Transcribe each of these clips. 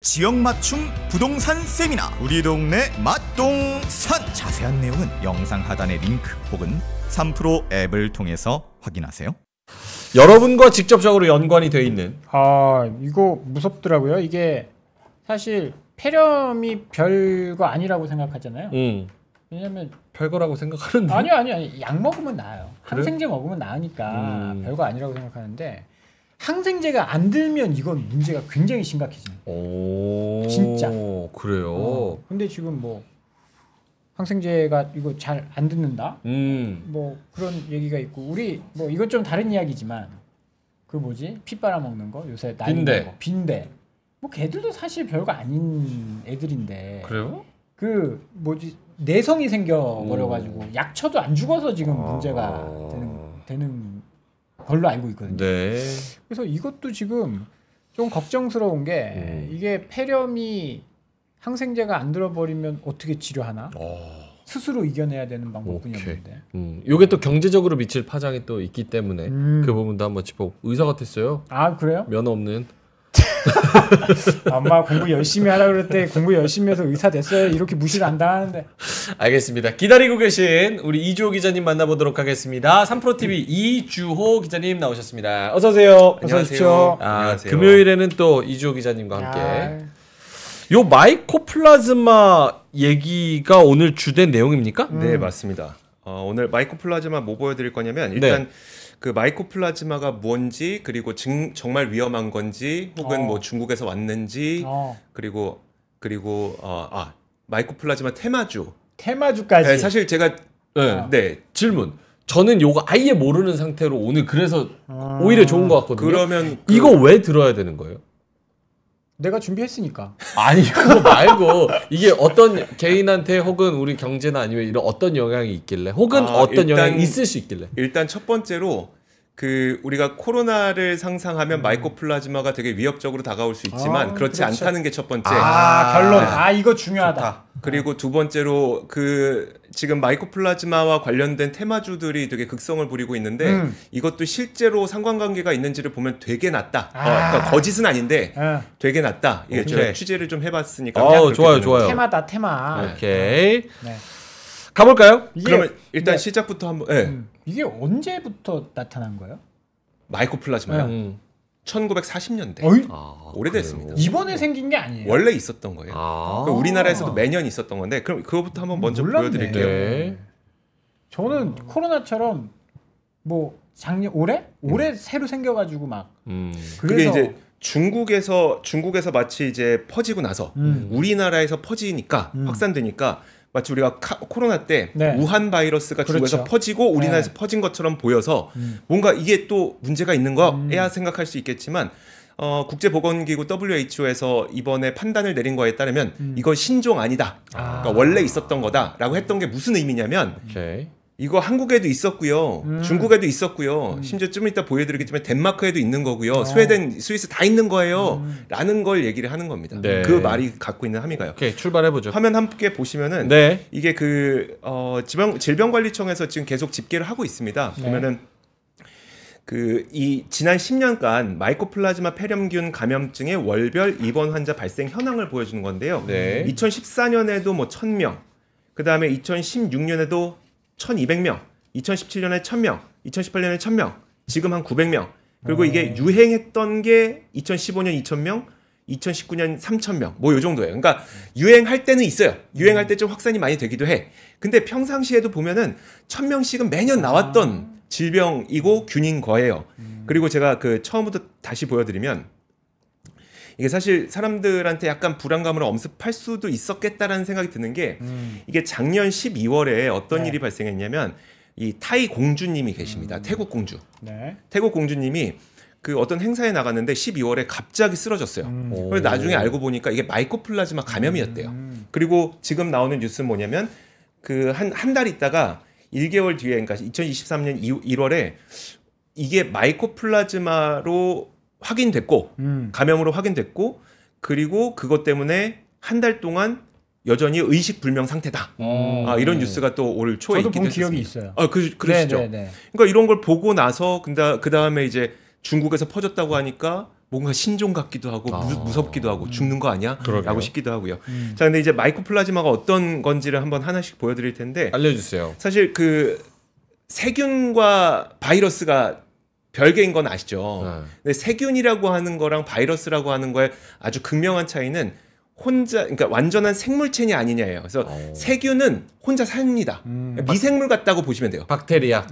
지역 맞춤 부동산 세미나 우리 동네 맛동산. 자세한 내용은 영상 하단의 링크 혹은 3프로 앱을 통해서 확인하세요. 여러분과 직접적으로 연관이 돼 있는. 이거 무섭더라고요. 이게 사실 폐렴이 별거 아니라고 생각하잖아요. 왜냐면 별거라고 생각하는데. 아니 약 먹으면 나아요. 그래? 항생제 먹으면 나으니까 별거 아니라고 생각하는데 항생제가 안 들면 이건 문제가 굉장히 심각해집니다. 오, 진짜. 그래요. 근데 지금 뭐 항생제가 이거 잘 안 듣는다. 뭐 그런 얘기가 있고 우리 뭐 이건 좀 다른 이야기지만 그 뭐지 피 빨아 먹는 거 요새 나이 빈대. 거 빈대. 뭐 걔들도 사실 별거 아닌 애들인데. 그래요? 그 뭐지 내성이 생겨 버려가지고 약쳐도 안 죽어서 지금 문제가 되는 걸로 알고 있거든요. 네. 그래서 이것도 지금 좀 걱정스러운 게 이게 폐렴이 항생제가 안 들어버리면 어떻게 치료하나? 스스로 이겨내야 되는 방법뿐이었는데. 요게 또 경제적으로 미칠 파장이 또 있기 때문에 그 부분도 한번 짚어. 의사 같았어요. 아 그래요? 면허 없는. 엄마 공부 열심히 하라 그럴 때 공부 열심히 해서 의사 됐어요. 이렇게 무시를 안 당하는데. 알겠습니다. 기다리고 계신 우리 이주호 기자님 만나보도록 하겠습니다. 3프로TV 이주호 기자님 나오셨습니다. 어서 오세요. 어서 오십시오. 안녕하세요. 금요일에는 또 이주호 기자님과 함께. 요 마이코플라즈마 얘기가 오늘 주된 내용입니까? 네, 맞습니다. 오늘 마이코플라즈마 뭐 보여드릴 거냐면 일단 그 마이코플라즈마가 뭔지 그리고 정말 위험한 건지 혹은 뭐 중국에서 왔는지 그리고 마이코플라즈마 테마주까지. 네, 사실 제가 질문. 저는 요거 아예 모르는 상태로 오늘 그래서 오히려 좋은 것 같거든요. 그러면 이거 왜 들어야 되는 거예요? 내가 준비했으니까. 아니 그거 말고 이게 어떤 개인한테 혹은 우리 경제나 아니면 이런 어떤 영향이 있길래 혹은 어떤 영향이 있을 수 있길래. 일단 첫 번째로 그 우리가 코로나를 상상하면 마이코플라즈마가 되게 위협적으로 다가올 수 있지만 그렇지 않다는 게 첫 번째. 결론. 이거 중요하다. 좋다. 그리고 두 번째로 그 지금 마이코플라즈마와 관련된 테마주들이 되게 극성을 부리고 있는데 이것도 실제로 상관관계가 있는지를 보면 되게 낮다. 그러니까 거짓은 아닌데 되게 낮다. 이게 제가 취재를 좀 해봤으니까. 좋아요. 테마다 테마. 오케이. 가볼까요? 그러면 일단 시작부터 한번. 이게 언제부터 나타난 거예요? 마이코플라즈마요? 1940년대. 오래됐습니다. 이번에 생긴 게 아니에요. 원래 있었던 거예요. 그러니까 우리나라에서도 매년 있었던 건데 그럼 그거부터 한번 먼저 보여드릴게요. 저는 코로나처럼 뭐 작년 올해 새로 생겨가지고 막 그게 이제 중국에서 마치 이제 퍼지고 나서 우리나라에서 퍼지니까 확산되니까 마치 우리가 코로나 때 우한 바이러스가 중국에서 퍼지고 우리나라에서 퍼진 것처럼 보여서 뭔가 이게 또 문제가 있는 거야 생각할 수 있겠지만 국제보건기구 WHO에서 이번에 판단을 내린 거에 따르면 이거 신종 아니다. 그러니까 원래 있었던 거다라고 했던 게 무슨 의미냐면 이거 한국에도 있었고요. 중국에도 있었고요. 심지어 좀 이따 보여드리겠지만 덴마크에도 있는 거고요. 스웨덴, 스위스 다 있는 거예요. 라는 걸 얘기를 하는 겁니다. 그 말이 갖고 있는 함의가요. 오케이, 출발해보죠. 화면 함께 보시면은 이게 그 질병관리청에서 지금 계속 집계를 하고 있습니다. 보면은 이 지난 10년간 마이코플라즈마 폐렴균 감염증의 월별 입원 환자 발생 현황을 보여주는 건데요. 2014년에도 뭐 1000명, 그 다음에 2016년에도 1200명, 2017년에 1000명, 2018년에 1000명, 지금 한 900명. 그리고 이게 유행했던 게 2015년 2000명, 2019년 3000명. 뭐 요 정도예요. 그러니까 유행할 때는 있어요. 유행할 때 좀 확산이 많이 되기도 해. 근데 평상시에도 보면은 1000명씩은 매년 나왔던 질병이고 균인 거예요. 그리고 제가 그 처음부터 다시 보여드리면 이게 사실 사람들한테 약간 불안감을 엄습할 수도 있었겠다라는 생각이 드는 게 이게 작년 12월에 어떤 일이 발생했냐면 이 타이 공주님이 계십니다. 태국 공주. 태국 공주님이 그 어떤 행사에 나갔는데 12월에 갑자기 쓰러졌어요. 그래서 나중에 알고 보니까 이게 마이코플라즈마 감염이었대요. 그리고 지금 나오는 뉴스는 뭐냐면 그 한 달 있다가 1개월 뒤에 그러니까 2023년 1월에 이게 마이코플라즈마로 확인됐고 감염으로 확인됐고 그리고 그것 때문에 한 달 동안 여전히 의식 불명 상태다. 이런 뉴스가 또 올 초에 저도 있기도 본 기억이 했었습니다. 있어요. 그러시죠. 그러니까 이런 걸 보고 나서 그 다음에 이제 중국에서 퍼졌다고 하니까 뭔가 신종 같기도 하고 무섭기도 하고 죽는 거 아니야? 그러게요. 라고 싶기도 하고요. 자, 근데 이제 마이코플라즈마가 어떤 건지를 한번 하나씩 보여드릴 텐데 알려주세요. 사실 그 세균과 바이러스가 별개인 건 아시죠? 근데 세균이라고 하는 거랑 바이러스라고 하는 거의 아주 극명한 차이는 그러니까 완전한 생물체냐 아니냐예요. 그래서 세균은 혼자 삽니다. 미생물 같다고 보시면 돼요. 박테리아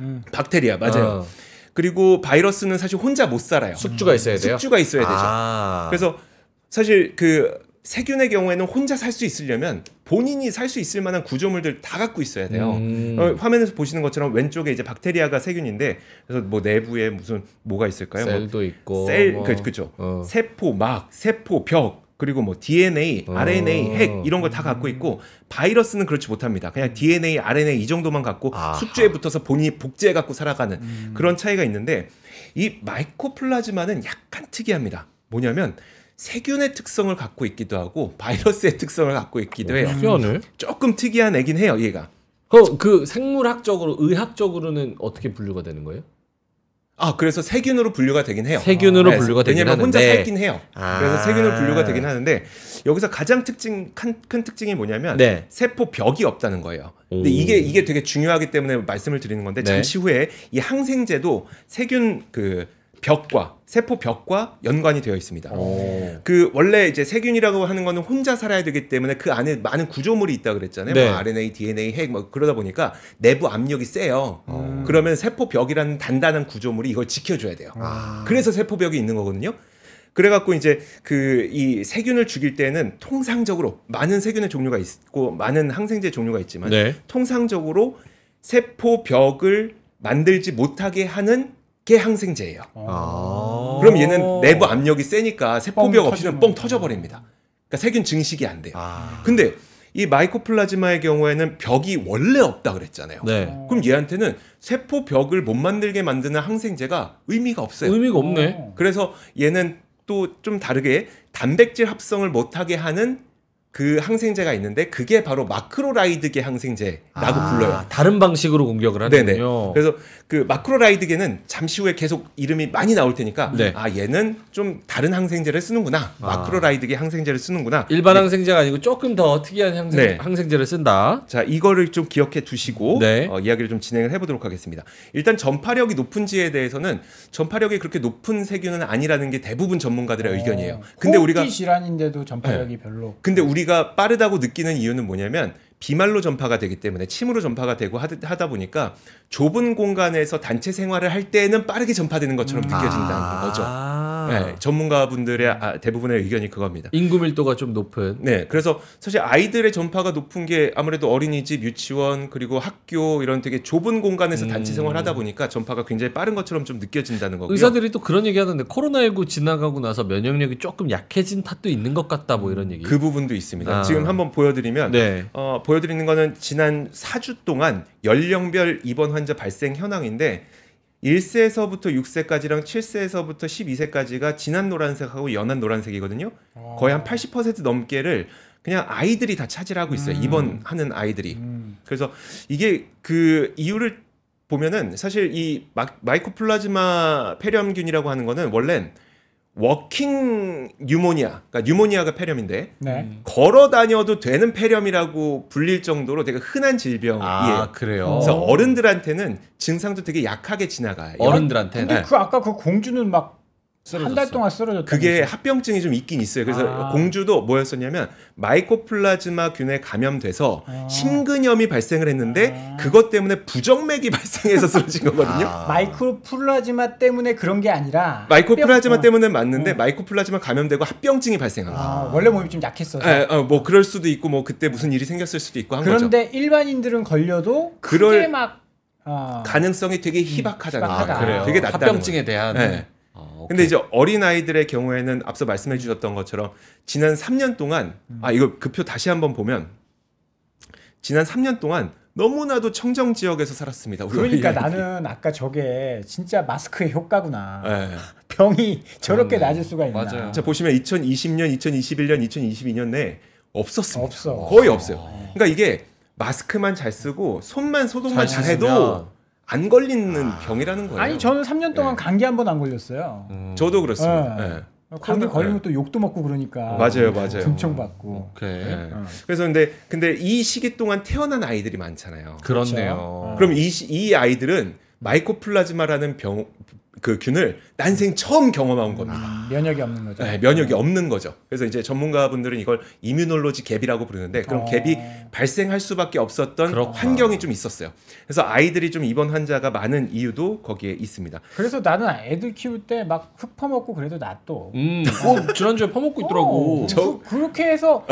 맞아요. 그리고 바이러스는 사실 혼자 못 살아요. 숙주가 있어야 돼요. 숙주가 있어야 되죠. 그래서 사실 그 세균의 경우에는 혼자 살 수 있으려면 본인이 살 수 있을 만한 구조물들 다 갖고 있어야 돼요. 화면에서 보시는 것처럼 왼쪽에 이제 박테리아가 세균인데 그래서 뭐 내부에 무슨 뭐가 있을까요? 셀도 있고 그렇죠. 세포, 막, 세포, 벽 그리고 뭐 DNA, RNA, 핵 이런 걸 다 갖고 있고 바이러스는 그렇지 못합니다. 그냥 DNA, RNA 이 정도만 갖고 숙주에 붙어서 본인이 복제해 갖고 살아가는 그런 차이가 있는데 이 마이코플라즈마는 약간 특이합니다. 뭐냐면 세균의 특성을 갖고 있기도 하고 바이러스의 특성을 갖고 있기도 해요. 특이하네. 조금 특이한 애긴 해요, 얘가. 그 생물학적으로, 의학적으로는 어떻게 분류가 되는 거예요? 그래서 세균으로 분류가 되긴 해요. 세균으로 분류가 되긴 왜냐면 하는데. 혼자 살긴 해요. 그래서 세균으로 분류가 되긴 하는데 여기서 가장 큰 특징이 뭐냐면 세포 벽이 없다는 거예요. 근데 이게 되게 중요하기 때문에 말씀을 드리는 건데 잠시 후에 이 항생제도 세균 그 벽과 세포 벽과 연관이 되어 있습니다. 그 원래 이제 세균이라고 하는 거는 혼자 살아야 되기 때문에 그 안에 많은 구조물이 있다 그랬잖아요. 뭐 RNA, DNA, 핵 뭐 그러다 보니까 내부 압력이 세요. 그러면 세포 벽이라는 단단한 구조물이 이걸 지켜줘야 돼요. 그래서 세포 벽이 있는 거거든요. 그래갖고 이제 그 이 세균을 죽일 때는 통상적으로 많은 세균의 종류가 있고 많은 항생제 종류가 있지만 통상적으로 세포 벽을 만들지 못하게 하는 게 항생제예요. 그럼 얘는 내부 압력이 세니까 세포벽 없이는 뻥 터져버립니다. 그러니까 세균 증식이 안 돼요. 근데 이 마이코플라즈마의 경우에는 벽이 원래 없다 그랬잖아요. 그럼 얘한테는 세포벽을 못 만들게 만드는 항생제가 의미가 없어요. 의미가 없네. 그래서 얘는 또 좀 다르게 단백질 합성을 못하게 하는 그 항생제가 있는데 그게 바로 마크로라이드계 항생제라고 불러요. 다른 방식으로 공격을 하는군요. 네네. 그래서 그 마크로라이드계는 잠시 후에 계속 이름이 많이 나올 테니까 얘는 좀 다른 항생제를 쓰는구나. 마크로라이드계 항생제를 쓰는구나. 일반 항생제가 아니고 조금 더 특이한 항생제를 쓴다. 자, 이거를 좀 기억해 두시고 이야기를 좀 진행을 해보도록 하겠습니다. 일단 전파력이 높은지에 대해서는 전파력이 그렇게 높은 세균은 아니라는 게 대부분 전문가들의 의견이에요. 근데 우리가 질환인데도 전파력이 별로. 근데 우리가 빠르다고 느끼는 이유는 뭐냐면 비말로 전파가 되기 때문에 침으로 전파가 되고 하다 보니까 좁은 공간에서 단체 생활을 할 때는 빠르게 전파되는 것처럼 느껴진다는 거죠. 전문가분들의 대부분의 의견이 그겁니다. 인구 밀도가 좀 높은. 그래서 사실 아이들의 전파가 높은 게 아무래도 어린이집, 유치원 그리고 학교 이런 되게 좁은 공간에서 단체 생활하다 보니까 전파가 굉장히 빠른 것처럼 좀 느껴진다는 거고요. 의사들이 또 그런 얘기 하던데 코로나19 지나가고 나서 면역력이 조금 약해진 탓도 있는 것 같다 뭐 이런 얘기. 그 부분도 있습니다. 지금 한번 보여드리면 보여드리는 거는 지난 4주 동안 연령별 입원 환자 발생 현황인데 1세에서부터 6세까지랑 7세에서부터 12세까지가 진한 노란색하고 연한 노란색이거든요. 거의 한 80% 넘게를 그냥 아이들이 다 차지하고 있어요. 입원하는 아이들이. 그래서 이게 그 이유를 보면은 사실 이 마이코플라즈마 폐렴균이라고 하는 거는 원래 워킹 뉴모니아, 그러니까 뉴모니아가 폐렴인데 걸어 다녀도 되는 폐렴이라고 불릴 정도로 되게 흔한 질병이에요. 그래요. 그래서 어른들한테는 증상도 되게 약하게 지나가요. 어른들한테. 근데 그 아까 그 공주는 막 한 달 동안 쓰러졌다. 그게 합병증이 좀 있긴 있어요. 그래서 공주도 뭐였었냐면 마이코플라즈마균에 감염돼서 심근염이 발생을 했는데 그것 때문에 부정맥이 발생해서 쓰러진 거거든요. 마이코플라즈마 때문에 그런 게 아니라 마이코플라즈마 때문에 맞는데 마이코플라즈마 감염되고 합병증이 발생한 거예요. 원래 몸이 좀 약했어서. 뭐 그럴 수도 있고 뭐 그때 무슨 일이 생겼을 수도 있고 한 그런데 거죠. 일반인들은 걸려도 그럴 크게 막 가능성이 되게 희박하잖아요. 그래요. 되게 낮다는 합병증에 대한. 근데 이제 어린 아이들의 경우에는 앞서 말씀해 주셨던 것처럼 지난 3년 동안 이거 그 표 다시 한번 보면 지난 3년 동안 너무나도 청정 지역에서 살았습니다. 그러니까 나는 아까 저게 진짜 마스크의 효과구나. 병이 저렇게 낮을 수가 있나. 맞아요. 자 보시면 2020년, 2021년, 2022년 내에 없었습니다. 없어. 거의 없어요. 그러니까 이게 마스크만 잘 쓰고 손만 소독만 잘 해도 안 걸리는 병이라는 거예요. 아니 저는 3년 동안 감기 한 번 안 걸렸어요. 저도 그렇습니다. 감기 걸리면 또 욕도 먹고 그러니까. 맞아요. 등청받고. 오케이. 네. 그래서 근데 이 시기 동안 태어난 아이들이 많잖아요. 그렇네요. 그럼 이 아이들은 마이코플라즈마라는 그 균을 난생 처음 경험한 겁니다. 면역이 없는 거죠. 네, 면역이 없는 거죠. 그래서 이제 전문가분들은 이걸 이뮤놀로지 갭이라고 부르는데 그런 갭이 발생할 수밖에 없었던 환경이 좀 있었어요. 그래서 아이들이 좀 입원 환자가 많은 이유도 거기에 있습니다. 그래서 나는 애들 키울 때 막 흙 퍼먹고 그래도 놔둬. 지난주에 퍼먹고 있더라고. 그렇게 해서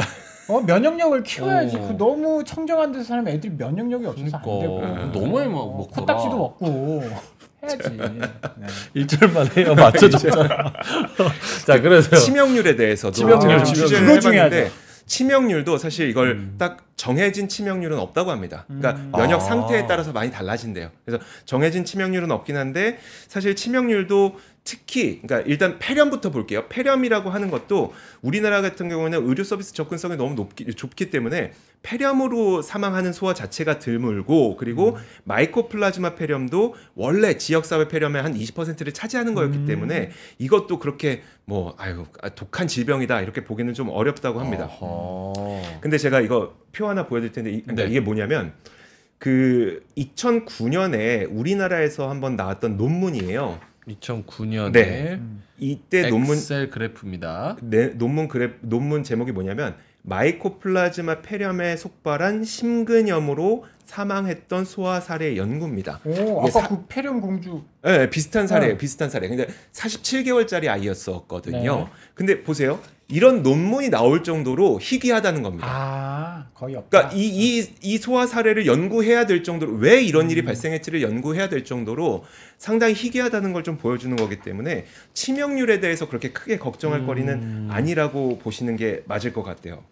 면역력을 키워야지. 너무 청정한 데서 살면 애들이 면역력이 없어서 안 되고. 너무 많이 먹고 코딱지도 먹고 해야지. 네. 1절만 해요. 맞춰줬잖아. 자, 그래서 치명률에 대해서도 취재를 해봤는데 치명률도 사실 이걸 딱 정해진 치명률은 없다고 합니다. 그러니까 면역 상태에 따라서 많이 달라진대요. 그래서 정해진 치명률은 없긴 한데 사실 치명률도 특히 그러니까 일단 폐렴부터 볼게요. 폐렴이라고 하는 것도 우리나라 같은 경우는 의료 서비스 접근성이 너무 좁기 때문에 폐렴으로 사망하는 소아 자체가 드물고 그리고 마이코플라즈마 폐렴도 원래 지역사회 폐렴의 한 20%를 차지하는 거였기 때문에 이것도 그렇게 독한 질병이다 이렇게 보기는 좀 어렵다고 합니다. 근데 제가 이거 표 하나 보여드릴 텐데 그러니까 이게 뭐냐면 그 2009년에 우리나라에서 한번 나왔던 논문이에요. 2009년에 네. 이때 엑셀 그래프입니다. 네, 논문 제목이 뭐냐면 마이코플라즈마 폐렴에 속발한 심근염으로 사망했던 소아 사례 연구입니다. 아까 그 폐렴 공주. 네, 비슷한 사례. 근데 47개월짜리 아이였었거든요. 네. 근데 보세요. 이런 논문이 나올 정도로 희귀하다는 겁니다. 거의 없다. 그러니까 이 소아 사례를 연구해야 될 정도로 왜 이런 일이 발생했지를 연구해야 될 정도로 상당히 희귀하다는 걸 좀 보여주는 거기 때문에 치명률에 대해서 그렇게 크게 걱정할 거리는 아니라고 보시는 게 맞을 것 같아요.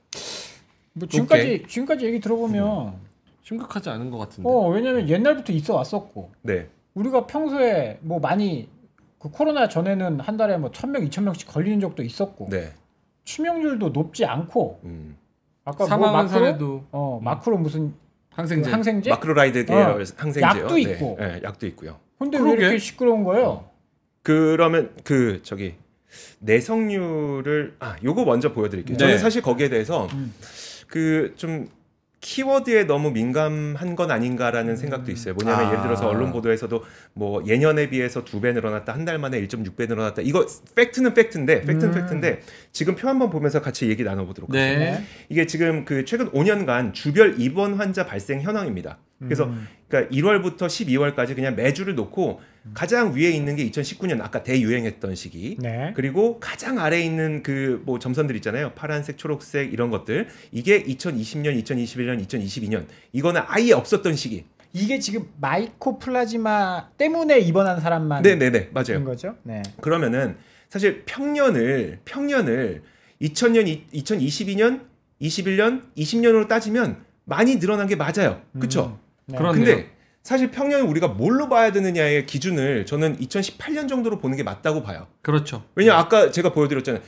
뭐 지금까지 얘기 들어보면 심각하지 않은 것 같은데. 왜냐면 옛날부터 있어 왔었고. 네. 우리가 평소에 뭐 많이 그 코로나 전에는 한 달에 뭐 1,000명, 2,000명씩 걸리는 적도 있었고. 네. 치명률도 높지 않고. 아까 사망한 사례도 마크로 무슨 항생제? 마크로라이드 계열 항생제요. 약도 있고. 네, 약도 있고요. 근데 왜 이렇게 시끄러운 거예요? 그러면 내성률을 요거 먼저 보여드릴게요. 저는 사실 거기에 대해서 그 좀 키워드에 너무 민감한 건 아닌가라는 생각도 있어요. 뭐냐면 예를 들어서 언론 보도에서도 뭐 예년에 비해서 2배 늘어났다, 한 달 만에 1.6배 늘어났다. 이거 팩트는 팩트인데 지금 표 한번 보면서 같이 얘기 나눠보도록 하겠습니다. 이게 지금 그 최근 5년간 주별 입원 환자 발생 현황입니다. 그래서 그러니까 1월부터 12월까지 그냥 매주를 놓고 가장 위에 있는 게 2019년 아까 대유행했던 시기. 네. 그리고 가장 아래에 있는 그 뭐 점선들 있잖아요. 파란색, 초록색 이런 것들. 이게 2020년, 2021년, 2022년. 이거는 아예 없었던 시기. 이게 지금 마이코플라즈마 때문에 입원한 사람만 네네네 맞아요. 거죠? 네. 그러면은 사실 평년을 2000년, 2022년, 21년, 20년으로 따지면 많이 늘어난 게 맞아요. 그렇죠? 네. 근데 사실 평년을 우리가 뭘로 봐야 되느냐의 기준을 저는 2018년 정도로 보는 게 맞다고 봐요. 그렇죠. 왜냐면 아까 제가 보여드렸잖아요.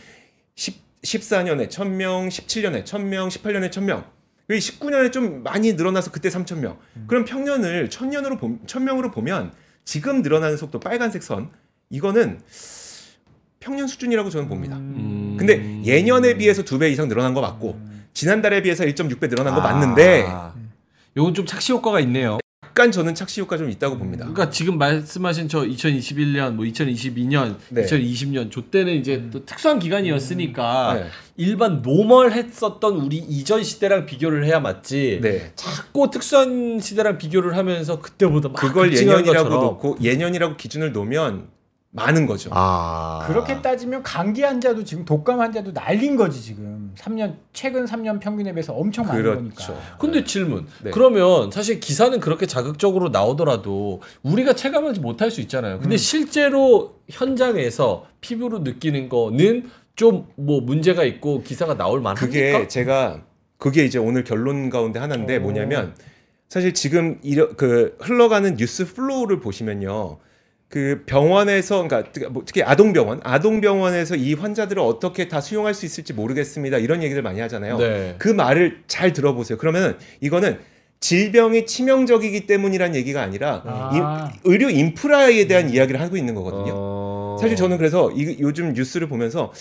14년에 1000명, 17년에 1000명, 18년에 1000명. 19년에 좀 많이 늘어나서 그때 3000명. 그럼 평년을 1000명으로 보면 지금 늘어나는 속도 빨간색 선 이거는 평년 수준이라고 저는 봅니다. 근데 예년에 비해서 2배 이상 늘어난 거 맞고 지난달에 비해서 1.6배 늘어난 거 맞는데 요건 좀 착시 효과가 있네요. 약간 저는 착시 효과 좀 있다고 봅니다. 그러니까 지금 말씀하신 저 2021년, 뭐 2022년, 2020년 저 때는 이제 또 특수한 기간이었으니까 일반 노멀했었던 우리 이전 시대랑 비교를 해야 맞지. 자꾸 특수한 시대랑 비교를 하면서 그때보다 막 그걸 예년이라고 놓고 예년이라고 기준을 놓으면 많은 거죠. 그렇게 따지면 감기 환자도 지금 독감 환자도 날린 거지 지금. 최근 3년 평균에 비해서 엄청 많은 거니까. 근데 질문. 그러면 사실 기사는 그렇게 자극적으로 나오더라도 우리가 체감하지 못할 수 있잖아요. 근데 실제로 현장에서 피부로 느끼는 거는 좀 뭐 문제가 있고 기사가 나올 만합니까? 그게 이제 오늘 결론 가운데 하나인데 뭐냐면 사실 지금 그 흘러가는 뉴스 플로우를 보시면요. 그 병원에서 그러니까 특히 아동병원에서 이 환자들을 어떻게 다 수용할 수 있을지 모르겠습니다. 이런 얘기들 많이 하잖아요. 그 말을 잘 들어보세요. 그러면은 이거는 질병이 치명적이기 때문이란 얘기가 아니라 의료 인프라에 대한 이야기를 하고 있는 거거든요. 사실 저는 그래서 요즘 뉴스를 보면서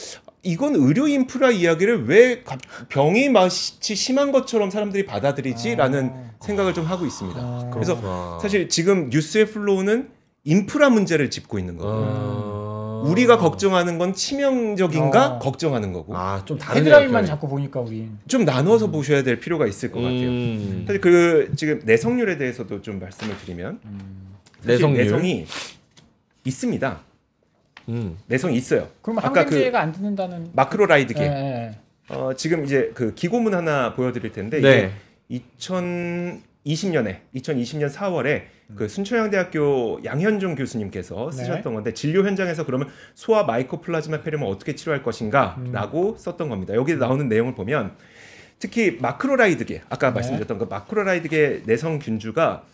이건 의료 인프라 이야기를 왜 병이 마치 심한 것처럼 사람들이 받아들이지라는 생각을 좀 하고 있습니다. 그래서 사실 지금 뉴스의 플로우는 인프라 문제를 짚고 있는 거고요. 우리가 걱정하는 건 치명적인가 걱정하는 거고. 좀 다른 헤드라인만 자꾸 보니까 우리 좀 나눠서 보셔야 될 필요가 있을 것 같아요. 사실 그 지금 내성률에 대해서도 좀 말씀을 드리면 내성이 있습니다. 내성이 있어요. 그럼 항생제가 안 듣는다는 마크로라이드계. 지금 이제 그 기고문 하나 보여드릴 텐데 이게 2020년 4월에 그 순천향대학교 양현종 교수님께서 쓰셨던 건데 진료 현장에서 그러면 소아 마이코플라즈마 폐렴을 어떻게 치료할 것인가라고 썼던 겁니다. 여기 나오는 내용을 보면 특히 마크로라이드계 아까 말씀드렸던 그 마크로라이드계 내성균주가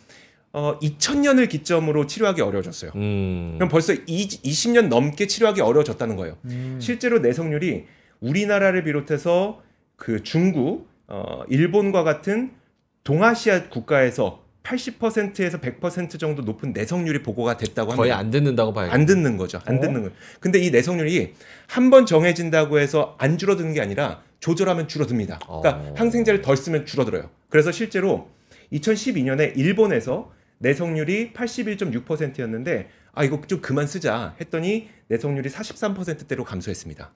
2000년을 기점으로 치료하기 어려워졌어요. 그럼 벌써 20년 넘게 치료하기 어려워졌다는 거예요. 실제로 내성률이 우리나라를 비롯해서 그 중국, 일본과 같은 동아시아 국가에서 80%에서 100% 정도 높은 내성률이 보고가 됐다고 합니다. 거의 안 듣는다고 봐요. 안 듣는 거죠. 안 듣는 거예요. 근데 이 내성률이 한 번 정해진다고 해서 안 줄어드는 게 아니라 조절하면 줄어듭니다. 그러니까 항생제를 덜 쓰면 줄어들어요. 그래서 실제로 2012년에 일본에서 내성률이 81.6%였는데 이거 좀 그만 쓰자 했더니 내성률이 43%대로 감소했습니다.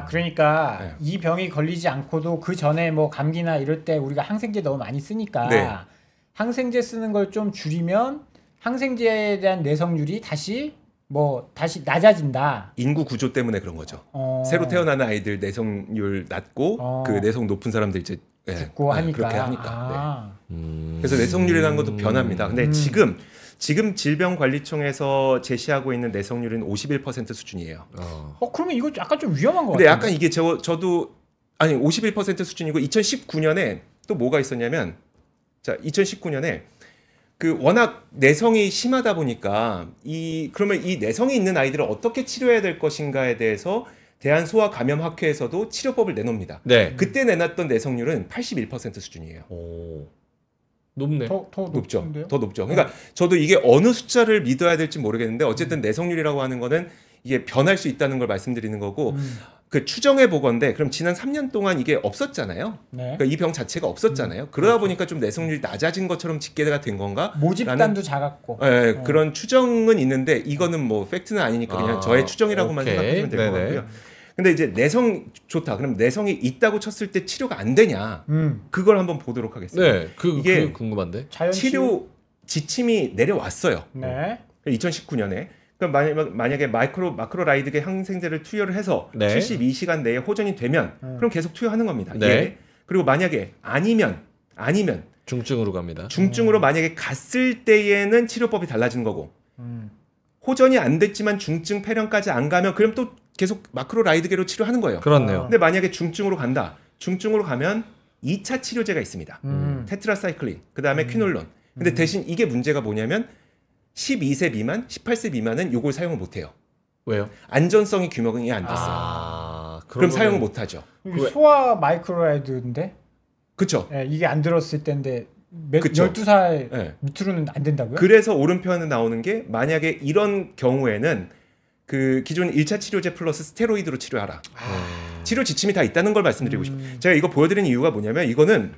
그러니까 이 병이 걸리지 않고도 그 전에 뭐 감기나 이럴 때 우리가 항생제 너무 많이 쓰니까 항생제 쓰는 걸 좀 줄이면 항생제에 대한 내성률이 다시 낮아진다. 인구 구조 때문에 그런 거죠. 새로 태어나는 아이들 내성률 낮고 그 내성 높은 사람들 이제 죽고 하니까. 그렇게 하니까. 그래서 내성률이라는 것도 변합니다. 근데 지금 질병관리청에서 제시하고 있는 내성률은 51% 수준이에요. 그러면 이거 약간 좀 위험한 것 같아요. 근데 약간 이게 저도 51% 수준이고 2019년에 또 뭐가 있었냐면 2019년에 그 워낙 내성이 심하다 보니까 그러면 이 내성이 있는 아이들을 어떻게 치료해야 될 것인가에 대해서 대한소아감염학회에서도 치료법을 내놉니다. 그때 내놨던 내성률은 81% 수준이에요. 높네. 더 높죠. 더 높죠. 그러니까 저도 이게 어느 숫자를 믿어야 될지 모르겠는데 어쨌든 내성률이라고 하는 거는 이게 변할 수 있다는 걸 말씀드리는 거고 그 추정해 보건데 그럼 지난 3년 동안 이게 없었잖아요. 그러니까 이 병 자체가 없었잖아요. 그러다 보니까 좀 내성률이 낮아진 것처럼 집계가 된 건가? 모집단도 작았고. 그런 추정은 있는데 이거는 뭐 팩트는 아니니까 그냥 저의 추정이라고만 생각하시면 될 것 같고요. 근데 이제 내성 좋다. 그럼 내성이 있다고 쳤을 때 치료가 안 되냐? 그걸 한번 보도록 하겠습니다. 이게 궁금한데. 치료 지침이 내려왔어요. 2019년에. 그럼 만약에 마크로라이드계 항생제를 투여를 해서 72시간 내에 호전이 되면 그럼 계속 투여하는 겁니다. 그리고 만약에 아니면 중증으로 갑니다. 중증으로 만약에 갔을 때에는 치료법이 달라지는 거고 호전이 안 됐지만 중증 폐렴까지 안 가면 그럼 또 계속 마크로라이드계로 치료하는 거예요. 그렇네요. 근데 만약에 중증으로 간다. 중증으로 가면 2차 치료제가 있습니다. 테트라사이클린, 그 다음에 퀴놀론. 근데 대신 이게 문제가 뭐냐면 12세 미만, 18세 미만은 이걸 사용을 못해요. 왜요? 안전성이 규명이 안 됐어요. 그럼 사용을 못하죠. 소아 마이크로라이드인데? 그렇죠. 이게 안 들었을 때인데 12살 밑으로는 안 된다고요? 그래서 오른편에 나오는 게 만약에 이런 경우에는 그 기존 1차 치료제 플러스 스테로이드로 치료하라. 치료 지침이 다 있다는 걸 말씀드리고 싶어요. 제가 이거 보여드리는 이유가 뭐냐면 이거는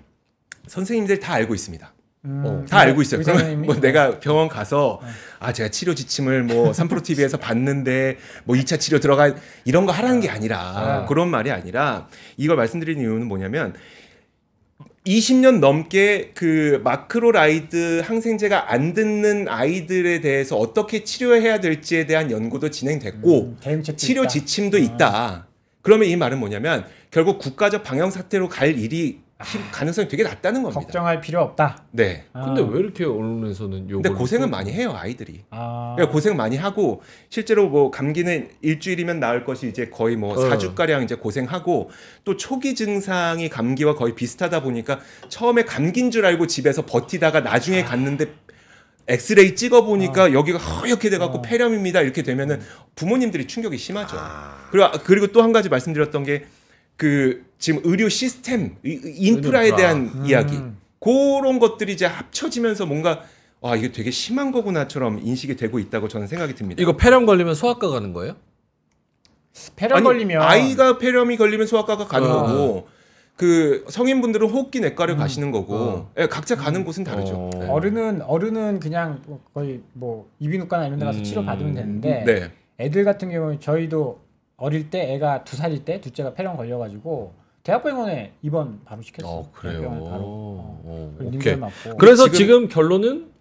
선생님들 다 알고 있습니다. 다 알고 있어요. 그러면 뭐 내가 병원 가서 제가 치료 지침을 뭐 3프로TV에서 봤는데 뭐 2차 치료 들어가 이런 거 하라는 게 아니라 그런 말이 아니라 이걸 말씀드리는 이유는 뭐냐면 20년 넘게 그 마크로라이드 항생제가 안 듣는 아이들에 대해서 어떻게 치료해야 될지에 대한 연구도 진행됐고 치료 지침도 있다. 그러면 이 말은 뭐냐면 결국 국가적 방역 사태로 갈 일이 가능성이 되게 낮다는 겁니다. 걱정할 필요 없다. 네. 근데 왜 이렇게 언론에서는 근데 고생은 많이 해요, 아이들이. 그러니까 고생 많이 하고 실제로 뭐 감기는 일주일이면 나을 것이 이제 거의 뭐 4주가량 이제 고생하고 또 초기 증상이 감기와 거의 비슷하다 보니까 처음에 감기인 줄 알고 집에서 버티다가 나중에 갔는데 엑스레이 찍어 보니까 여기가 허옇게 돼갖고 폐렴입니다. 이렇게 되면은 부모님들이 충격이 심하죠. 그리고 또 한 가지 말씀드렸던 게 그 지금 의료 시스템 인프라에 대한 이야기 그런 것들이 이제 합쳐지면서 뭔가 이게 되게 심한 거구나처럼 인식이 되고 있다고 저는 생각이 듭니다. 이거 폐렴 걸리면 소아과 가는 거예요? 폐렴 걸리면 아이가 폐렴이 걸리면 소아과가 가는 거고 그 성인분들은 호흡기 내과를 가시는 거고 각자 가는 곳은 다르죠. 네. 어른은 그냥 거의 뭐 이비인후과나 이런 데 가서 치료 받으면 되는데 애들 같은 경우는 저희도 어릴 때 애가 2살일 때 둘째가 폐렴 걸려가지고 대학병원에 입원 바로 시켰어요. 그래요. 대학병원에 바로. 오케이. 그래서 지금 결론은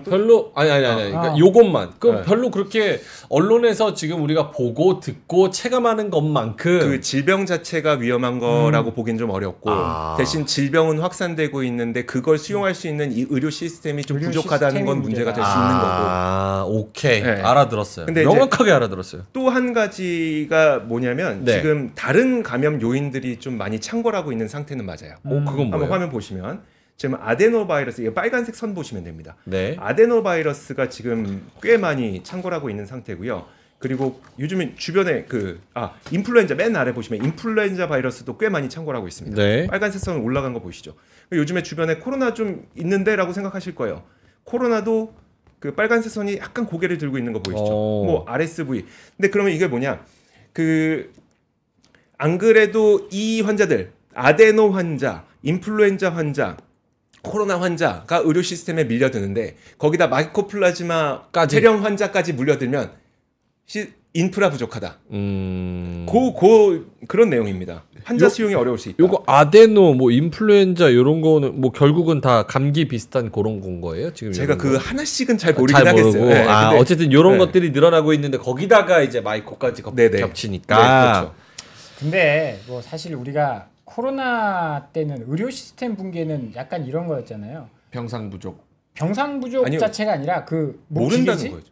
별로 아니 그러니까 요것만 그럼 별로 그렇게 언론에서 지금 우리가 보고 듣고 체감하는 것만큼 그 질병 자체가 위험한 거라고 보긴 좀 어렵고 대신 질병은 확산되고 있는데 그걸 수용할 수 있는 이 의료 시스템이 좀 부족하다는 건 문제가 될 수 있는 거고. 오케이. 알아들었어요. 근데 명확하게 알아들었어요. 또 한 가지가 뭐냐면 지금 다른 감염 요인들이 좀 많이 창궐하고 있는 상태는 맞아요. 그건 뭐예요? 한번 화면 보시면 지금 아데노바이러스, 이거 빨간색 선 보시면 됩니다. 네. 아데노바이러스가 지금 꽤 많이 창궐하고 있는 상태고요. 그리고 요즘에 주변에 인플루엔자 맨 아래 보시면 인플루엔자 바이러스도 꽤 많이 창궐하고 있습니다. 네. 빨간색 선 올라간 거 보이시죠? 요즘에 주변에 코로나 좀 있는데라고 생각하실 거예요. 코로나도 그 빨간색 선이 약간 고개를 들고 있는 거 보이시죠? 뭐 RSV. 근데 그러면 이게 뭐냐? 안 그래도 이 환자들 아데노 환자, 인플루엔자 환자, 코로나 환자가 의료 시스템에 밀려드는데 거기다 마이코플라즈마 폐렴 환자까지 물려들면 인프라 부족하다. 그런 내용입니다. 환자 수용이 어려울 수 있다. 요거 아데노, 뭐 인플루엔자 이런 거는 뭐 결국은 다 감기 비슷한 그런 건 거예요? 지금 제가 그 하나씩은 잘 모르긴 하겠어요. 네, 근데 어쨌든 이런 것들이 늘어나고 있는데 거기다가 이제 마이코까지 겹치니까. 네, 그렇죠. 근데 뭐 사실 우리가 코로나 때는 의료 시스템 붕괴는 약간 이런 거였잖아요. 병상 부족 아니요, 자체가 아니라 모른다는 거죠.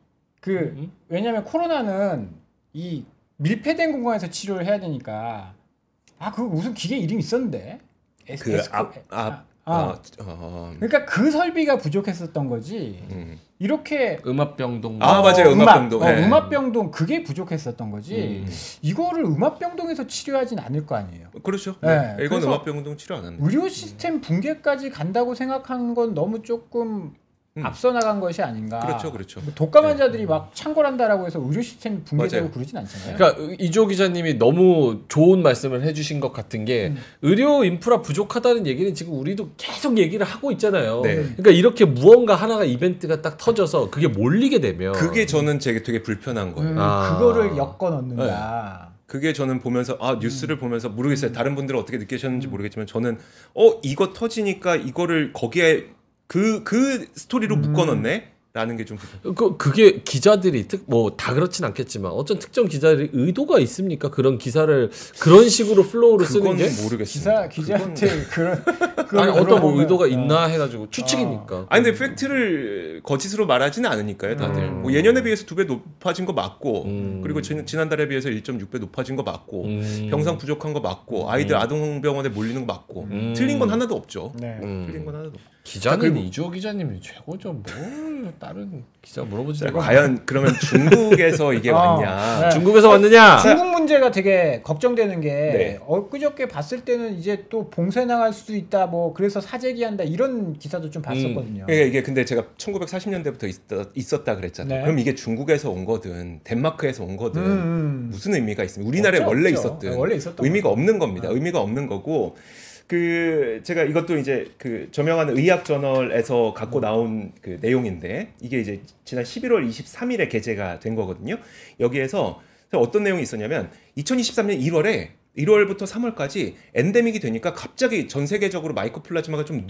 왜냐하면 코로나는 이 밀폐된 공간에서 치료를 해야 되니까 그 무슨 기계 이름 있었는데 그러니까 그 설비가 부족했었던 거지. 이렇게 음압병동 맞아요. 음압병동. 음압병동 그게 부족했었던 거지. 이거를 음압병동에서 치료하진 않을 거 아니에요. 그렇죠. 네. 이건 음압병동 치료 안 합니다. 의료 시스템 붕괴까지 간다고 생각한 건 너무 조금 앞서 나간 것이 아닌가. 그렇죠. 독감 환자들이 막 창궐한다라고 해서 의료 시스템 붕괴되고 그러진 않잖아요. 그러니까 이조 기자님이 너무 좋은 말씀을 해주신 것 같은 게 의료 인프라 부족하다는 얘기는 지금 우리도 계속 얘기를 하고 있잖아요. 그러니까 이렇게 무언가 하나가 이벤트가 딱 터져서 그게 몰리게 되면 그게 저는 되게 불편한 거예요. 그거를 엮어 넣는다. 그게 저는 보면서 뉴스를 보면서 모르겠어요. 다른 분들은 어떻게 느끼셨는지 모르겠지만 저는 이거 터지니까 이거를 거기에 그 스토리로 묶어넣네? 라는 게 좀 그게 기자들이 다 그렇진 않겠지만 어떤 특정 기자들이 의도가 있습니까? 그런 기사를 그런 식으로 플로우로 쓰는 게? 모르겠습니다. 기자한테 아니 어떤 의도가 있나 해가지고 추측이니까. 근데 팩트를 거짓으로 말하지는 않으니까요, 다들. 뭐 예년에 비해서 2배 높아진 거 맞고, 그리고 지난달에 비해서 1.6배 높아진 거 맞고, 병상 부족한 거 맞고, 아이들 아동병원에 몰리는 거 맞고, 틀린 건 하나도 없죠. 틀린 건 하나도 없죠. 기자는 이주호 기자님이 최고죠. 뭘 다른 기자 물어보지 말고. 과연 그러면 중국에서 이게 왔냐? 중국에서 왔느냐? 중국 문제가 되게 걱정되는 게 엊그저께 봤을 때는 이제 또 봉쇄 나갈 수도 있다. 그래서 사재기한다 이런 기사도 좀 봤었거든요. 이게 근데 제가 1940년대부터 있었다 그랬잖아요. 그럼 이게 중국에서 온 거든 덴마크에서 온 거든 무슨 의미가 있습니까? 우리나라에 원래 있었든 의미가 없는 겁니다. 의미가 없는 거고. 제가 이것도 이제 저명한 의학 저널에서 갖고 나온 내용인데 이게 이제 지난 11월 23일에 게재가 된 거거든요. 여기에서 어떤 내용이 있었냐면 2023년 1월부터 3월까지 엔데믹이 되니까 갑자기 전 세계적으로 마이코플라즈마가 좀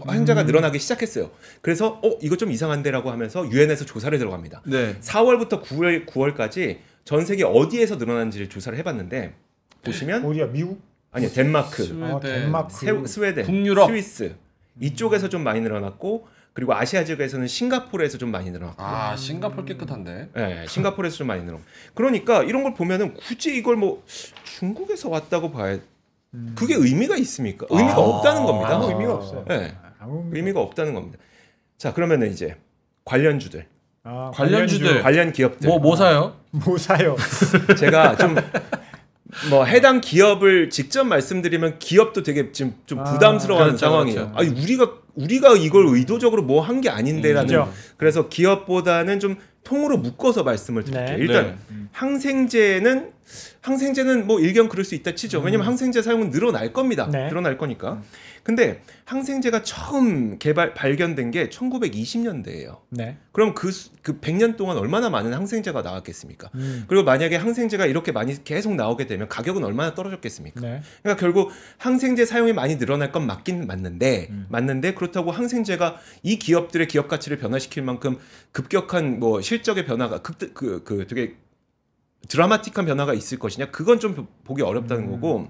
환자가 늘어나기 시작했어요. 그래서 이거 좀 이상한데라고 하면서 유엔에서 조사를 들어갑니다. 4월부터 9월까지 전 세계 어디에서 늘어난지를 조사를 해봤는데 보시면 어디야? 미국? 아니요, 덴마크, 스웨덴, 북유럽, 스위스 이쪽에서 좀 많이 늘어났고 그리고 아시아 지역에서는 싱가포르에서 좀 많이 늘어났고. 싱가포르 깨끗한데? 네, 싱가포르에서 좀 많이 늘어났고. 그러니까 이런 걸 보면은 굳이 이걸 중국에서 왔다고 봐야 그게 의미가 있습니까? 의미가 없다는 겁니다. 아무 의미가 없어요. 네, 의미가 없다는 겁니다. 자, 그러면은 이제 관련주들. 관련 기업들. 뭐 사요? 뭐 사요? 제가 좀 해당 기업을 직접 말씀드리면 기업도 되게 지금 좀 부담스러워하는 상황이에요. 그렇죠. 우리가 우리가 이걸 의도적으로 뭐 한 게 아닌데라는 그래서 기업보다는 좀 통으로 묶어서 말씀을 드릴게요. 일단 항생제는 뭐 일견 그럴 수 있다 치죠. 왜냐면 항생제 사용은 늘어날 겁니다. 늘어날 거니까. 근데 항생제가 처음 발견된 게 1920년대예요. 그럼 그 100년 동안 얼마나 많은 항생제가 나왔겠습니까? 그리고 만약에 항생제가 이렇게 많이 계속 나오게 되면 가격은 얼마나 떨어졌겠습니까? 그러니까 결국 항생제 사용이 많이 늘어날 건 맞긴 맞는데 그렇다고 항생제가 이 기업들의 기업 가치를 변화시킬 만큼 급격한 뭐 실적의 변화가 되게 드라마틱한 변화가 있을 것이냐? 그건 좀 보기 어렵다는 거고.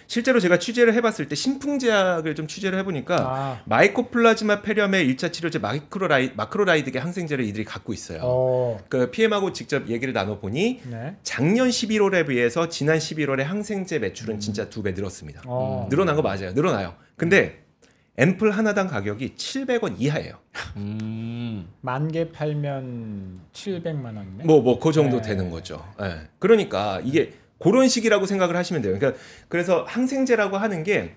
실제로 제가 취재를 해봤을 때 신풍제약을 좀 취재를 해보니까 마이코플라즈마 폐렴의 1차 치료제 마크로라이드계 항생제를 이들이 갖고 있어요. 그 PM하고 직접 얘기를 나눠보니 작년 11월에 비해서 지난 11월에 항생제 매출은 진짜 2배 늘었습니다. 늘어난 거 맞아요. 늘어나요. 근데 앰플 하나당 가격이 700원 이하예요. 만 개 팔면 700만 원이네. 뭐 그 정도 되는 거죠. 그러니까 이게 그런 식이라고 생각을 하시면 돼요. 그러니까 그래서 항생제라고 하는 게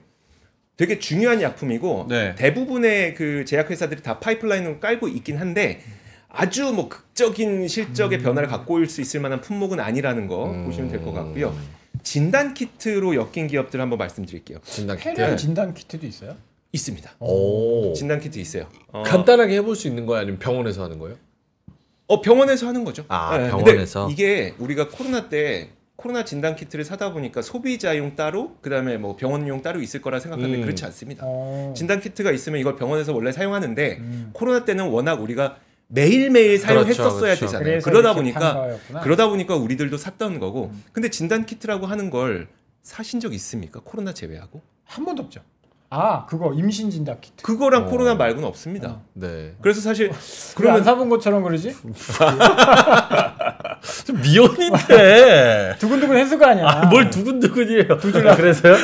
되게 중요한 약품이고 대부분의 그 제약회사들이 다 파이프라인을 깔고 있긴 한데 아주 뭐 극적인 실적의 변화를 갖고 올 수 있을 만한 품목은 아니라는 거 보시면 될 것 같고요. 진단 키트로 엮인 기업들 한번 말씀드릴게요. 진단 키트. 폐렴 진단 키트도 있어요? 있습니다. 진단 키트 있어요. 간단하게 해볼 수 있는 거야, 아니면 병원에서 하는 거예요? 병원에서 하는 거죠. 병원에서. 근데 이게 우리가 코로나 진단 키트를 사다 보니까 소비자용 따로 그다음에 뭐 병원용 따로 있을 거라 생각하는데 그렇지 않습니다. 진단 키트가 있으면 이걸 병원에서 원래 사용하는데 코로나 때는 워낙 우리가 매일매일 사용했었어야 되잖아요. 그러다 보니까 우리들도 샀던 거고. 근데 진단 키트라고 하는 걸 사신 적 있습니까? 코로나 제외하고? 한 번도 없죠. 그거 임신 진단 키트. 그거랑 코로나 말고는 없습니다. 그래서 사실 그러면 안 사본 것처럼 그러지? 좀 미연인데. 두근두근 했을 거 아니야. 뭘 두근두근이에요. 그래서요?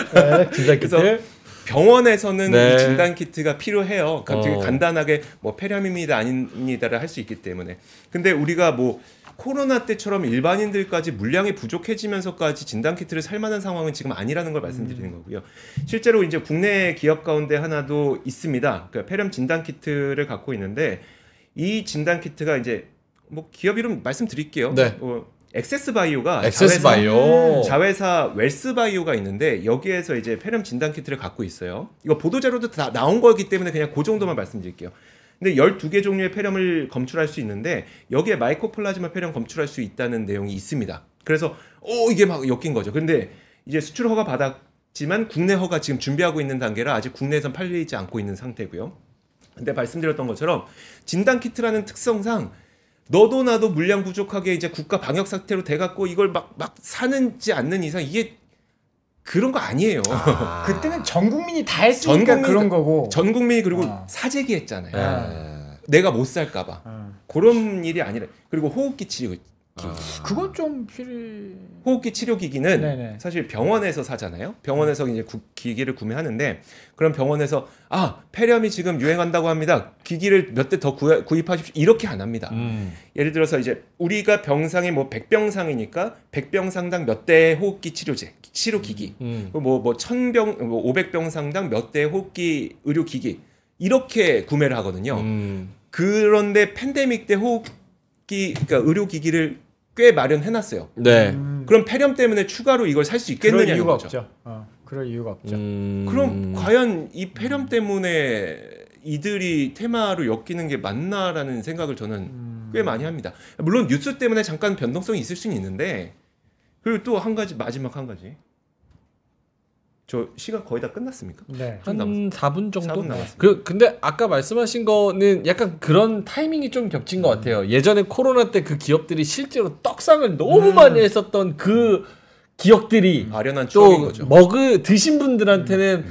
진단 키트. 그래서 병원에서는 이 진단 키트가 필요해요. 되게 간단하게 뭐 폐렴입니다, 아닙니다를 할 수 있기 때문에. 근데 우리가 뭐 코로나 때처럼 일반인들까지 물량이 부족해지면서까지 진단 키트를 살 만한 상황은 지금 아니라는 걸 말씀드리는 거고요. 실제로 이제 국내 기업 가운데 하나도 있습니다. 그러니까 폐렴 진단 키트를 갖고 있는데 이 진단 키트가 이제 뭐 기업 이름 말씀드릴게요. 엑세스바이오가 자회사 웰스바이오가 있는데 여기에서 이제 폐렴 진단 키트를 갖고 있어요. 이거 보도자료도 다 나온 거기 때문에 그냥 그 정도만 말씀드릴게요. 근데 12개 종류의 폐렴을 검출할 수 있는데 여기에 마이코플라즈마 폐렴 검출할 수 있다는 내용이 있습니다. 그래서 이게 막 엮인 거죠. 근데 이제 수출 허가 받았지만 국내 허가 지금 준비하고 있는 단계라 아직 국내에선 팔리지 않고 있는 상태고요. 근데 말씀드렸던 것처럼 진단 키트라는 특성상 너도 나도 물량 부족하게 이제 국가 방역 상태로 돼갖고 이걸 막 사는지 않는 이상 이게 그런 거 아니에요. 그때는 전 국민이 다 했으니까 그런 거고. 전 국민이 그리고 사재기 했잖아요. 내가 못 살까봐. 그런 일이 아니라. 그리고 호흡기 치료기. 그건 좀 호흡기 치료기기는 사실 병원에서 사잖아요. 병원에서 이제 기기를 구매하는데 그럼 병원에서 폐렴이 지금 유행한다고 합니다. 기기를 몇 대 더 구입하십시오. 이렇게 안 합니다. 예를 들어서 이제 우리가 병상이 뭐 100병상이니까 100병상당 몇 대의 호흡기 치료기기. 뭐 1000병, 500병상당 몇 대의 호흡기 의료기기. 이렇게 구매를 하거든요. 그런데 팬데믹 때 그러니까 의료기기를 꽤 마련해놨어요. 그럼 폐렴 때문에 추가로 이걸 살 수 있겠느냐는 거죠. 그럴 이유가 없죠. 그럼 과연 이 폐렴 때문에 이들이 테마로 엮이는 게 맞나라는 생각을 저는 꽤 많이 합니다. 물론 뉴스 때문에 잠깐 변동성이 있을 수는 있는데 그리고 또 마지막 한 가지. 저 시간 거의 다 끝났습니까? 한 4분 정도? 4분 남았습니다. 근데 아까 말씀하신 거는 약간 그런 타이밍이 좀 겹친 것 같아요. 예전에 코로나 때 그 기업들이 실제로 떡상을 너무 많이 했었던 그 기억들이 아련한 추억인 거죠. 드신 분들한테는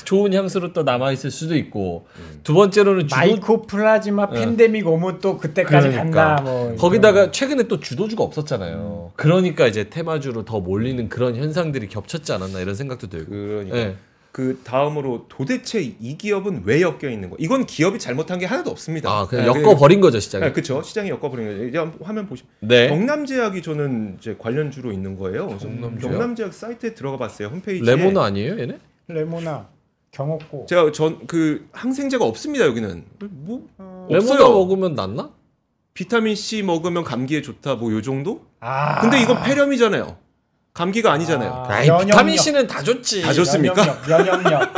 좋은 향수로 또 남아있을 수도 있고 두 번째로는 마이코플라즈마 팬데믹 오면 또 그때까지 간다. 거기다가 최근에 또 주도주가 없었잖아요. 그러니까 이제 테마주로 더 몰리는 그런 현상들이 겹쳤지 않았나 이런 생각도 들고. 그러니까. 그 다음으로 도대체 이 기업은 왜 엮여 있는 거? 이건 기업이 잘못한 게 하나도 없습니다. 그냥 엮어버린 거죠 시장이. 그렇죠. 시장이 엮어버린 거죠. 이제 화면 보시면 경남제약이 저는 이제 관련주로 있는 거예요. 경남제약 사이트에 들어가 봤어요. 홈페이지에. 레모나 아니에요, 얘네? 레모나. 경없고. 제가 그 항생제가 없습니다 여기는. 뭐 레몬 먹으면 낫나? 비타민 C 먹으면 감기에 좋다 뭐 요 정도? 근데 이건 폐렴이잖아요. 감기가 아니잖아요. 비타민 C는 다 좋지. 다 좋습니까? 면역력.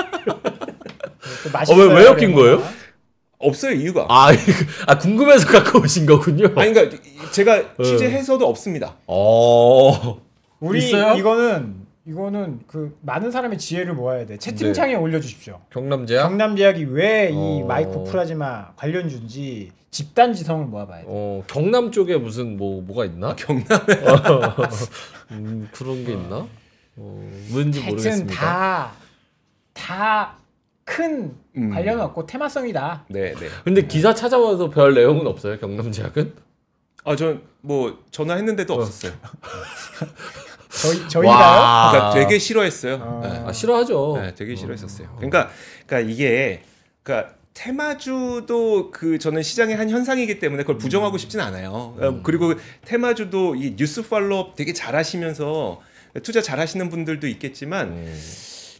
왜 엮인 거예요? 없어요 이유가. 궁금해서 갖고 오신 거군요. 그러니까 제가 취재해서도 없습니다. 우리 있어요? 이거는 그 많은 사람의 지혜를 모아야 돼. 채팅창에 올려주십시오. 경남제약? 경남제약이 왜 이 마이코플라즈마 관련주인지 집단 지성을 모아봐야 돼. 경남 쪽에 무슨 뭐가 있나? 경남에 그런 게 있나? 뭔지 모르겠습니다. 다 큰 관련은 없고 테마성이다. 네. 근데 기사 찾아봐도 별 내용은 없어요. 경남제약은? 전 뭐 전화했는데도 없었어요. 저희가요? 그러니까 되게 싫어했어요. 싫어하죠. 네, 되게 싫어했었어요. 그러니까 이게 테마주도 저는 시장의 한 현상이기 때문에 그걸 부정하고 싶진 않아요. 그리고 테마주도 이 뉴스 팔로업 되게 잘하시면서 투자 잘하시는 분들도 있겠지만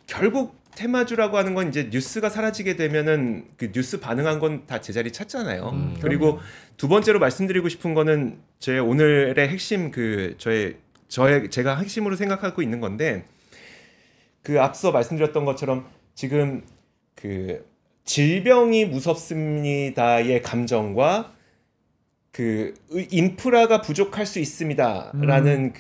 결국 테마주라고 하는 건 이제 뉴스가 사라지게 되면은 그 뉴스 반응한 건 다 제자리 찾잖아요. 그리고 두 번째로 말씀드리고 싶은 거는 제 오늘의 핵심 제가 핵심으로 생각하고 있는 건데 앞서 말씀드렸던 것처럼 지금 질병이 무섭습니다의 감정과 인프라가 부족할 수 있습니다라는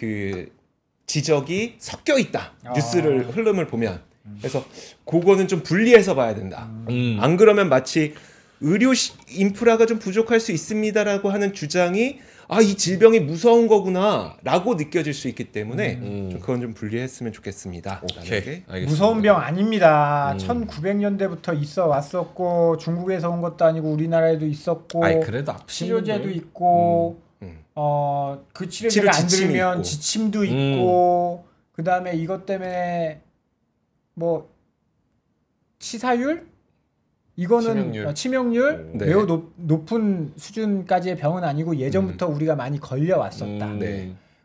지적이 섞여 있다. 뉴스를 흐름을 보면. 그래서 그거는 좀 분리해서 봐야 된다. 안 그러면 마치 의료 인프라가 좀 부족할 수 있습니다라고 하는 주장이 이 질병이 무서운 거구나라고 느껴질 수 있기 때문에 그건 좀 분리했으면 좋겠습니다. 오케이. 무서운 병 아닙니다. 1900년대부터 있어 왔었고 중국에서 온 것도 아니고 우리나라에도 있었고 그래도 치료제도 있고 그 치료제가 안 들면 있고. 지침도 있고 그 다음에 이것 때문에 뭐 치사율? 이거는 치명률 매우 높은 수준까지의 병은 아니고 예전부터 우리가 많이 걸려왔었다.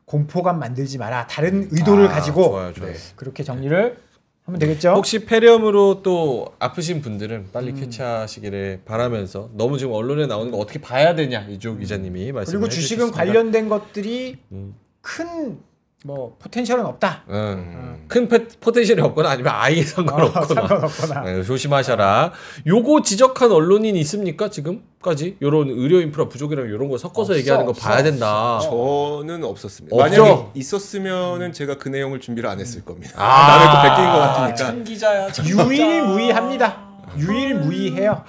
공포감 만들지 마라. 다른 의도를 가지고 좋아요. 그렇게 정리를 하면 되겠죠. 혹시 폐렴으로 또 아프신 분들은 빨리 쾌차하시기를 바라면서 너무 지금 언론에 나오는 거 어떻게 봐야 되냐 이조 기자님이 말씀해 주셨습니다. 그리고 주식은 관련된 것들이 큰 포텐셜은 없다. 큰 포텐셜이 없거나 아니면 아예 상관없거나. 조심하셔라. 요거 지적한 언론인이 있습니까? 지금까지 요런 의료 인프라 부족이랑 요런 거 섞어서 얘기하는 거 봐야 된다. 저는 없었습니다. 없죠? 만약에 있었으면은 제가 그 내용을 준비를 안 했을 겁니다. 남의 거 베낀 것 같으니까. 참 기자야. 유일무이합니다. 유일무이해요.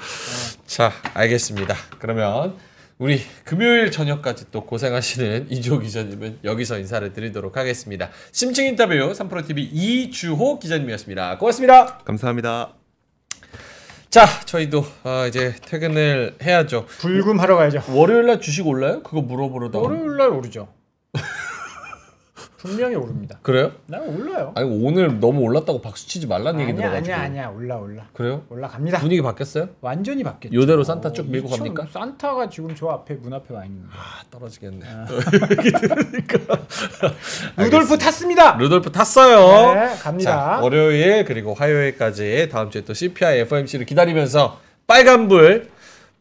자, 알겠습니다. 그러면 우리 금요일 저녁까지 또 고생하시는 이조 기자님은 여기서 인사를 드리도록 하겠습니다. 심층 인터뷰 3프로TV 이주호 기자님이었습니다. 고맙습니다. 감사합니다. 자, 저희도 이제 퇴근을 해야죠. 불금하러 가야죠. 월요일날 주식 올라요? 그거 물어보려다가. 월요일날 오르죠. 분명히 오릅니다. 그래요? 나 올라요. 아니 오늘 너무 올랐다고 박수 치지 말라는 얘기 들어가지고. 아니야 올라. 그래요? 올라갑니다. 분위기 바뀌었어요? 완전히 바뀌었죠. 이대로 산타 쭉 밀고 갑니까? 산타가 지금 저 앞에 문 앞에 와 있는데. 떨어지겠네. 얘기 들으니까. 루돌프 탔습니다. 루돌프 탔어요. 네, 갑니다. 자, 월요일 그리고 화요일까지 다음 주에 또 CPI FOMC를 기다리면서 빨간불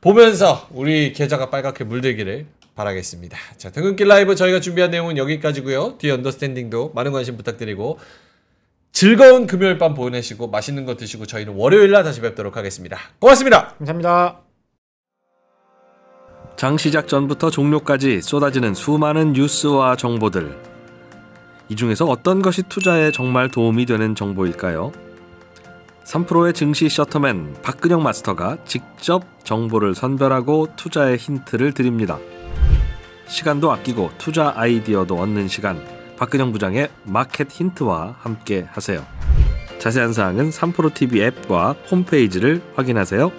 보면서 우리 계좌가 빨갛게 물들기를 바라겠습니다. 자, 퇴근길 라이브 저희가 준비한 내용은 여기까지고요. 뒤에 언더스탠딩도 많은 관심 부탁드리고 즐거운 금요일 밤 보내시고 맛있는 거 드시고 저희는 월요일날 다시 뵙도록 하겠습니다. 고맙습니다. 감사합니다. 장 시작 전부터 종료까지 쏟아지는 수많은 뉴스와 정보들. 이 중에서 어떤 것이 투자에 정말 도움이 되는 정보일까요? 3프로의 증시 셔터맨 박근영 마스터가 직접 정보를 선별하고 투자의 힌트를 드립니다. 시간도 아끼고 투자 아이디어도 얻는 시간, 박근영 부장의 마켓 힌트와 함께 하세요. 자세한 사항은 3프로TV 앱과 홈페이지를 확인하세요.